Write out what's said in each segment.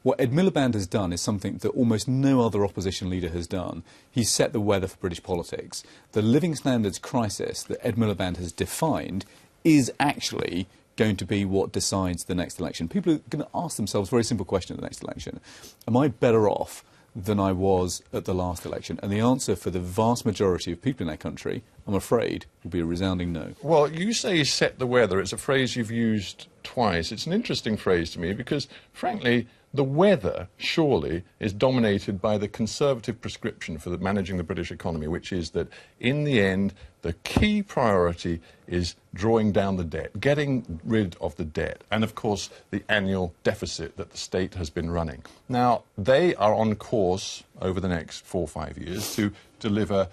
What Ed Miliband has done is something that almost no other opposition leader has done. He's set the weather for British politics. The living standards crisis that Ed Miliband has defined is actually going to be what decides the next election. People are going to ask themselves a very simple question at the next election. Am I better off than I was at the last election? And the answer for the vast majority of people in our country, I'm afraid, will be a resounding no. Well, you say set the weather. It's a phrase you've used twice. It's an interesting phrase to me because, frankly, the weather, surely, is dominated by the Conservative prescription for managing the British economy, which is that, in the end, the key priority is drawing down the debt, getting rid of the debt, and, of course, the annual deficit that the state has been running. Now, they are on course over the next 4 or 5 years to deliver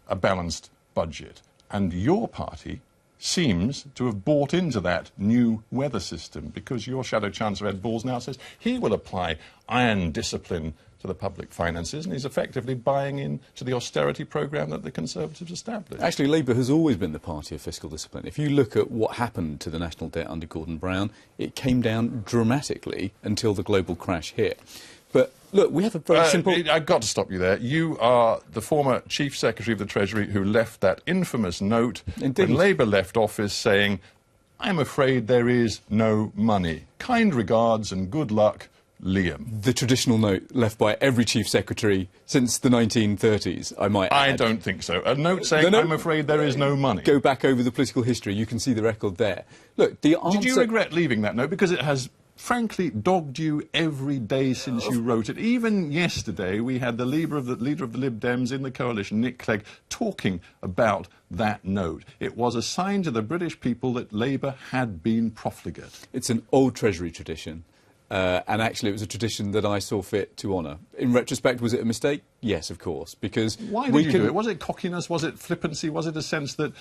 a balanced budget. And your party seems to have bought into that new weather system because your Shadow Chancellor Ed Balls now says he will apply iron discipline to the public finances, and he's effectively buying into the austerity programme that the Conservatives established. Actually, Labour has always been the party of fiscal discipline. If you look at what happened to the national debt under Gordon Brown, it came down dramatically until the global crash hit. But look, we have a very simple... I've got to stop you there. You are the former Chief Secretary of the Treasury who left that infamous note when Labour left office saying, "I'm afraid there is no money. Kind regards and good luck, Liam." The traditional note left by every Chief Secretary since the 1930s, I might add. I don't think so. A note saying, "I'm afraid there is no money." Go back over the political history, you can see the record there. Look, the answer... Did you regret leaving that note? Because it has frankly dogged you every day since you wrote it. Even yesterday, we had the leader of the Lib Dems in the coalition, Nick Clegg, talking about that note. It was a sign to the British people that Labour had been profligate. It's an old Treasury tradition. And actually, it was a tradition that I saw fit to honour. In retrospect, was it a mistake? Yes, of course, because... Why did you do it? Was it cockiness? Was it flippancy? Was it a sense that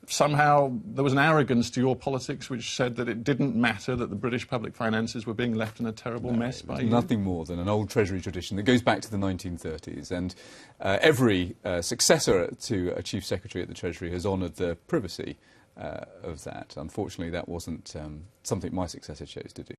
somehow there was an arrogance to your politics which said that it didn't matter that the British public finances were being left in a terrible mess by you? Nothing more than an old Treasury tradition that goes back to the 1930s. And every successor to a Chief Secretary at the Treasury has honoured the privacy of that. Unfortunately, that wasn't something my successor chose to do.